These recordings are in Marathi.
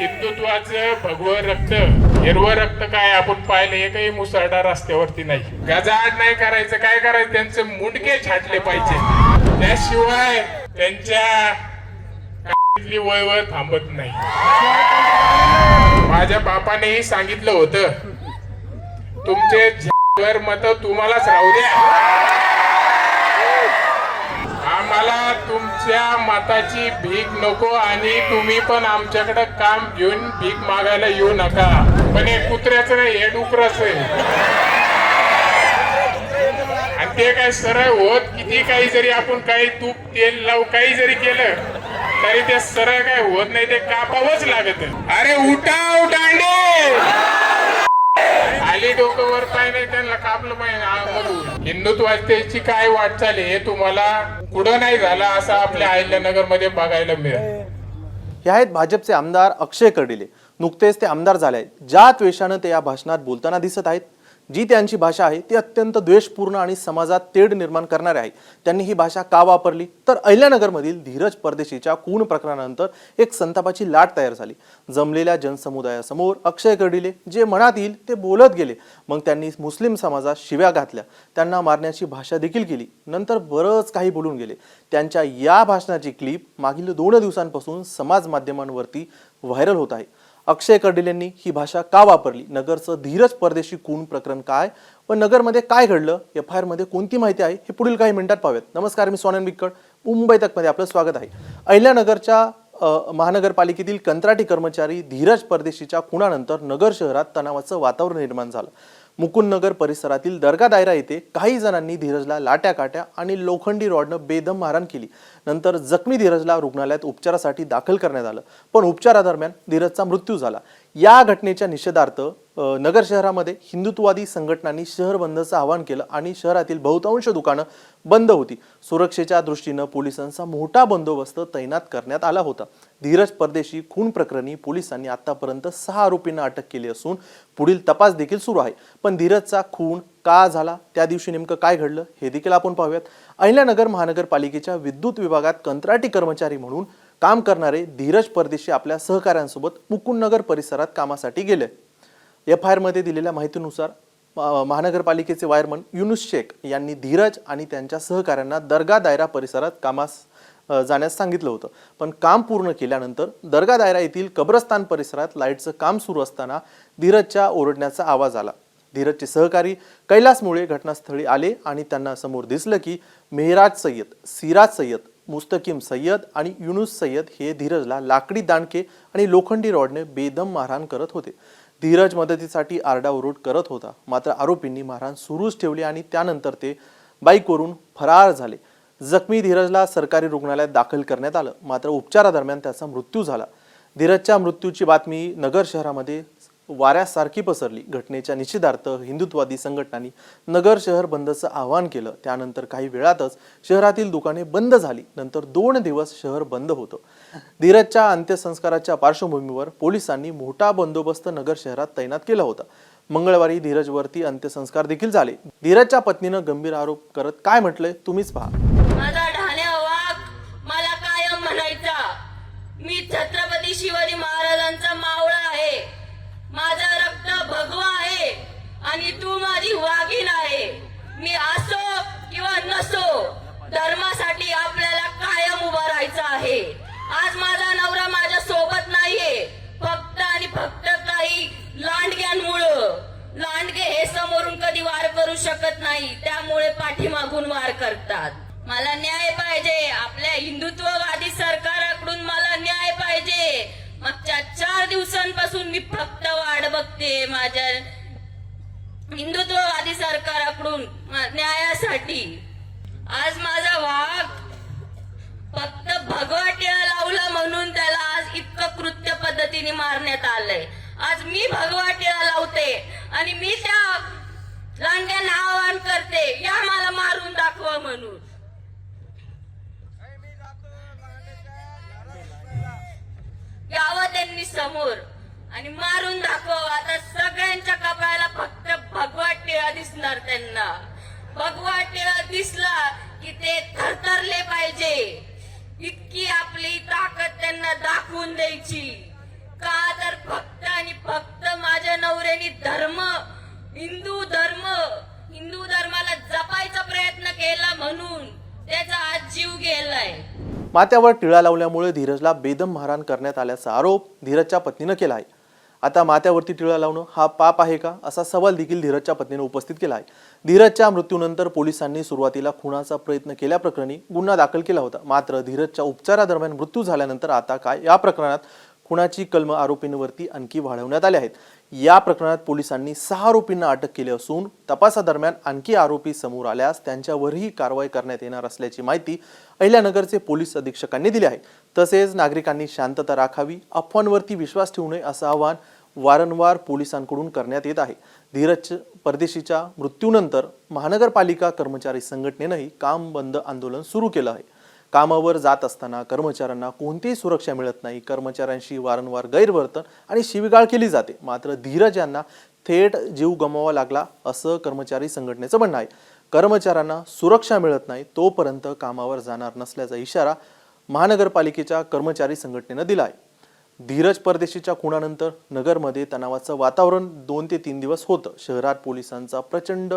हिंदुत्वाचं भगवं रक्त, हिरवं रक्त काय आपण पाहिलं एकही मुसळधार रस्त्यावरती नाही. गजाआड नाही करायचं, काय करायचं त्यांचे मुंडके छाटले पाहिजे, त्याशिवाय त्यांच्या वयवर थांबत नाही. माझ्या बापानेही सांगितलं होतं, तुमचे वर मत तुम्हालाच राहू द्या, आम्हाला तुमच्या मताची भीक नको आणि तुम्ही पण आमच्याकडे काम घेऊन भीक मागायला येऊ नका. पण हे कुत्र्याचं नाही, हे डुकराचं आहे. आणि ते काय सरळ होत, किती काही जरी आपण काही तूप तेल लावू काही जरी केलं तरी ते सरळ काय होत नाही, ते कापावंच लागत. अरे उठाव दांडे, खाली डोकं वर पाय नाही, त्यांना कापलं पाहिजे. हिंदुत्वाची काय वाटचाल हे तुम्हाला पुढं नाही झाला असं आपल्या अहिल्यानगर मध्ये बघायला मिळेल. हे आहेत भाजपचे आमदार अक्षय कर्डिले. नुकतेच ते आमदार झाले आहेत. ज्या द्वेषानं ते या भाषणात बोलताना दिसत आहेत, जी त्यांची भाषा आहे ती अत्यंत द्वेषपूर्ण आणि समाजात तेढ निर्माण करणारी आहे. त्यांनी ही भाषा का वापरली तर अहिल्यानगरमधील धीरज परदेशीच्या खून प्रकरणानंतर एक संतापाची लाट तयार झाली. जमलेल्या जनसमुदायासमोर अक्षय कर्डिले जे मनात येईल ते बोलत गेले. मग त्यांनी मुस्लिम समाजात शिव्या घातल्या, त्यांना मारण्याची भाषा देखील केली, नंतर बरंच काही बोलून गेले. त्यांच्या या भाषणाची क्लिप मागील 2 दिवसांपासून समाज माध्यमांवरती व्हायरल होत आहे. अक्षय कर्डिलेंनी ही भाषा का वापरली, नगरचं धीरज परदेशी खून प्रकरण काय व नगरमध्ये काय घडलं, FIR मध्ये कोणती माहिती आहे हे पुढील काही मिनिटात पाहूयात. नमस्कार, मी सोनन बिक्कड, मुंबई तक मध्ये आपलं स्वागत आहे. अहिल्यानगरच्या महानगरपालिकेतील कंत्राटी कर्मचारी धीरज परदेशीच्या खुनानंतर नगर शहरात तणावाचं वातावरण निर्माण झालं. मुकुंद नगर परिसरातील दर्गा दायरा येथे काही जणांनी धीरजला लाट्या काट्या आणि लोखंडी रॉडनं बेदम मारहाण केली. नंतर जखमी धीरजला रुग्णालयात उपचारासाठी दाखल करण्यात आलं, पण उपचारादरम्यान धीरजचा मृत्यू झाला. या घटनेच्या निषेधार्थ नगर शहरामध्ये हिंदुत्ववादी संघटनांनी शहर बंदचं आवाहन केलं आणि शहरातील बहुतांश दुकानं बंद होती. सुरक्षेच्या दृष्टीनं पोलिसांचा मोठा बंदोबस्त तैनात करण्यात आला होता. धीरज परदेशी खून प्रकरणी पोलिसांनी आतापर्यंत 6 आरोपींना अटक केली असून पुढील तपास देखील सुरू आहे. पण धीरजचा खून का झाला, त्या दिवशी नेमकं काय घडलं हे देखील आपण पाहूयात. अहिल्यानगर महानगरपालिकेच्या विद्युत विभागात कंत्राटी कर्मचारी म्हणून काम करणारे धीरज परदेशी आपल्या सहकाऱ्यांसोबत मुकुंद नगर परिसरात कामासाठी गेले. FIR मध्ये दिलेल्या माहितीनुसार महानगरपालिकेचे वायरमन युनुस शेख यांनी धीरज आणि त्यांच्या सहकाऱ्यांना दर्गा दायरा परिसरात कामास जाण्यास सांगितलं होतं. पण काम पूर्ण केल्यानंतर दर्गा दायरा येथील कब्रस्तान परिसरात लाईटचं काम सुरू असताना धीरजच्या ओरडण्याचा आवाज आला. धीरजचे सहकारी कैलास मुळे घटनास्थळी आले आणि त्यांना समोर दिसलं की मेहराज सय्यद, सिराज सय्यद, मुस्तकीम सय्यद आणि युनुस सय्यद हे धीरजला लाकडी दांडके आणि लोखंडी रॉडने बेदम मारहाण करत होते. धीरज मदतीसाठी आरडाओरड करत होता, मात्र आरोपींनी मारहाण सुरूच ठेवली आणि त्यानंतर ते बाईकवरून फरार झाले. जखमी धीरजला सरकारी रुग्णालयात दाखल करण्यात आलं, मात्र उपचारादरम्यान त्याचा मृत्यू झाला. धीरजच्या मृत्यूची बातमी नगर शहरामध्ये वाऱ्यासारखी पसरली. घटनेच्या निषेधार्थ हिंदुत्ववादी संघटनांनी नगर शहर बंदचं आवाहन केलं. त्यानंतर काही वेळातच शहरातील दुकाने बंद झाली. नंतर 2 दिवस शहर बंद होतं. धीरजच्या अंत्यसंस्काराच्या पार्श्वभूमीवर पोलिसांनी मोठा बंदोबस्त नगर शहरात तैनात केला होता. मंगळवारी धीरजवरती अंत्यसंस्कार देखील झाले. धीरजच्या पत्नीनं गंभीर आरोप करत काय म्हटलंय तुम्हीच पहा. माझा ढाण्या वाघ मला कायम म्हणायचा, मी छत्रपती शिवाजी महाराजांचा मावळा आहे, माझं रक्त भगवा आहे आणि तू माझी वाघीण आहे. मी असो किंवा नसो, धर्मासाठी आपल्याला कायम उभा राहायचं आहे. आज माझा नवरा माझ्या सोबत नाहीये, फक्त आणि फक्त काही लांडग्यांमुळं. लांडगे हे समोरून कधी वार करू शकत नाही, त्यामुळे पाठीमागून वार करतात. मला न्याय पाहिजे, आपल्या हिंदुत्ववादी सरकाराकडून मला न्याय पाहिजे. मागच्या 4 दिवसांपासून मी फक्त वाट बघते माझ्या हिंदुत्ववादी सरकाराकडून न्यायासाठी. आज माझा वाघ फक्त भगवा टिळा लावला म्हणून त्याला आज इतकं कृत्य पद्धतीने मारण्यात आलंय. आज मी भगवा टिळा लावते आणि मी त्या लांडग्यांना आवाहन करते, या मला मारून दाखवा म्हणून. यावं त्यांनी समोर आणि मारून दाखव. आता सगळ्यांच्या कपाळाला फक्त भगवा टिळा दिसणार. त्यांना भगवा टिळा दिसला की ते थरथरले पाहिजे, इतकी आपली ताकद त्यांना दाखवून द्यायची. का तर फक्त आणि फक्त माझ्या नवऱ्याने हिंदू धर्माला जपायचा प्रयत्न केला म्हणून त्याचा आज जीव गेलाय. माथ्यावर टिळा लावल्यामुळे धीरजला बेदम मारहाण करण्यात आल्याचा आरोप धीरजच्या पत्नीनं केला आहे. आता माथ्यावरती टिळा लावणं हा पाप आहे का, असा सवाल देखील धीरजच्या पत्नीने उपस्थित केला आहे. धीरजच्या मृत्यूनंतर पोलिसांनी सुरुवातीला खुनाचा प्रयत्न केल्याप्रकरणी गुन्हा दाखल केला होता. मात्र धीरजच्या उपचारादरम्यान मृत्यू झाल्यानंतर आता काय, या प्रकरणात खुनाची कलम आरोपींवरती आणखी वाढवण्यात आले आहेत. या प्रकरणात पोलिसांनी 6 आरोपींना अटक केली असून तपासादरम्यान आणखी आरोपी समोर आल्यास त्यांच्यावरही कारवाई करण्यात येणार असल्याची माहिती अहिल्यानगरचे पोलीस अधीक्षकांनी दिली आहे. तसेच नागरिकांनी शांतता राखावी, अफवांवरती विश्वास ठेवू नये असं आवाहन वारंवार पोलिसांकडून करण्यात येत आहे. धीरज परदेशीच्या मृत्यूनंतर महानगरपालिका कर्मचारी संघटनेनंही काम बंद आंदोलन सुरू केलं आहे. कामावर जात असताना कर्मचाऱ्यांना कोणतीही सुरक्षा मिळत नाही, कर्मचाऱ्यांशी वारंवार गैरवर्तन आणि शिवीगाळ केली जाते. मात्र धीरज यांना थेट जीव गमवावा लागला असं कर्मचारी संघटनेचं म्हणणं आहे. कर्मचाऱ्यांना सुरक्षा मिळत नाही तोपर्यंत कामावर जाणार नसल्याचा इशारा महानगरपालिकेच्या कर्मचारी संघटनेनं दिला आहे. धीरज परदेशीच्या खुनानंतर नगरमध्ये तणावाचं वातावरण 2 ते 3 दिवस होतं. शहरात पोलिसांचा प्रचंड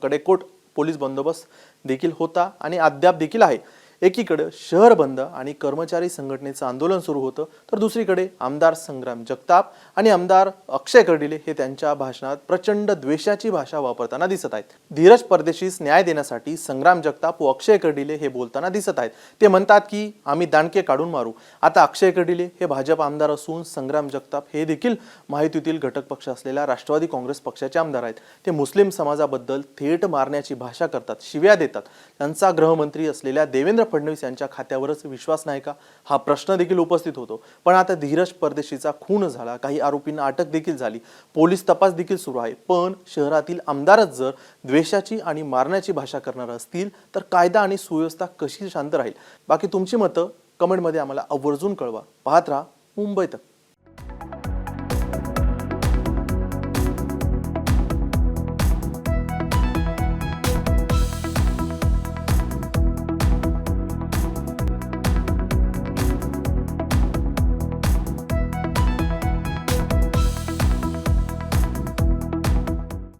कडेकोट पोलीस बंदोबस्त देखील होता आणि अद्याप देखील आहे. एकीकडे शहर बंद आणि कर्मचारी संघटनेचं आंदोलन सुरू होतं, तर दुसरीकडे आमदार संग्राम जगताप आणि आमदार अक्षय कर्डिले हे त्यांच्या भाषणात प्रचंड द्वेषाची भाषा वापरताना दिसत आहेत. धीरज परदेशीस न्याय देण्यासाठी संग्राम जगताप व अक्षय कर्डिले हे बोलताना दिसत आहेत. ते म्हणतात की आम्ही दांडके काढून मारू. आता अक्षय कर्डिले हे भाजप आमदार असून संग्राम जगताप हे देखील महायुतीतील घटक पक्ष असलेल्या राष्ट्रवादी काँग्रेस पक्षाचे आमदार आहेत. ते मुस्लिम समाजाबद्दल थेट मारण्याची भाषा करतात, शिव्या देतात. त्यांचा गृहमंत्री असलेल्या देवेंद्र फडणवीस यांच्या खात्यावरच विश्वास नाही का, हा प्रश्न देखील उपस्थित होतो. पण आता धीरज परदेशीचा खून झाला, काही आरोपींना अटक देखील झाली, पोलीस तपास देखील सुरू आहे. पण शहरातील आमदारच जर द्वेषाची आणि मारण्याची भाषा करणार असतील तर कायदा आणि सुव्यवस्था कशी शांत राहील? बाकी तुमची मतं कमेंटमध्ये आम्हाला आवर्जून कळवा. पाहत राहा मुंबई तक.